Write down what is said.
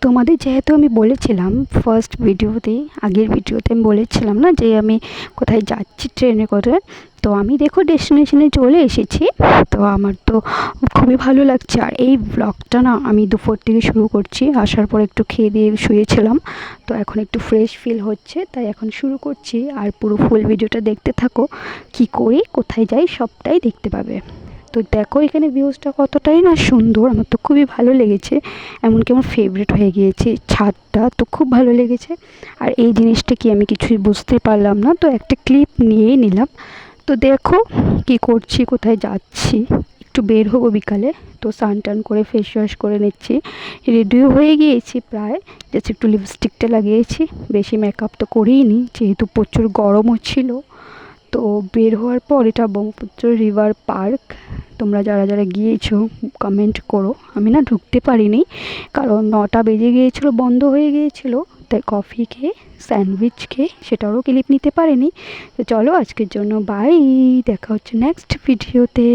তোমাদের যেহেতু আমি বলেছিলাম ফার্স্ট ভিডিওতে, আগের ভিডিওতে আমি বলেছিলাম না যে আমি কোথায় যাচ্ছি ট্রেনে করে। তো আমি দেখো ডেস্টিনেশনে চলে এসেছি। তো আমার তো খুবই ভালো লাগছে। আর এই ব্লগটা না আমি দুপুর থেকে শুরু করছি, আসার পর একটু খেয়ে দিয়ে শুয়েছিলাম। তো এখন একটু ফ্রেশ ফিল হচ্ছে, তাই এখন শুরু করছি। আর পুরো ফুল ভিডিওটা দেখতে থাকো, কি করি কোথায় যাই সবটাই দেখতে পাবে। তো দেখো এখানে ভিউজটা কতটাই না সুন্দর, আমার তো খুবই ভালো লেগেছে। এমনকি আমার ফেভারিট হয়ে গিয়েছে ছাদটা, তো খুব ভালো লেগেছে। আর এই জিনিসটা কি আমি কিছুই বুঝতে পারলাম না, তো একটা ক্লিপ নিয়েই নিলাম। তো দেখো কি করছি, কোথায় যাচ্ছি, একটু বের হবো বিকালে। তো স্নান টান করে ফেস ওয়াশ করে নিচ্ছি, রেডিও হয়ে গিয়েছি প্রায়। জাস্ট একটু লিপস্টিকটা লাগিয়েছি, বেশি মেকআপ তো করিনি যেহেতু প্রচুর গরমও ছিল। তো বের হওয়ার পর এটা ব্রহ্মপুত্র রিভার পার্ক। তোমরা যারা যারা গিয়েছো কমেন্ট করো। আমি না ঢুকতে পারিনি, কারণ 9টা বেজে গিয়েছিলো, বন্ধ হয়ে গিয়েছিলো। তাই কফি খেয়ে স্যান্ডউইচ খেয়ে সেটারও ক্লিপ নিতে পারিনি। তো চলো আজকের জন্য বাই, দেখা হচ্ছে নেক্সট ভিডিওতে।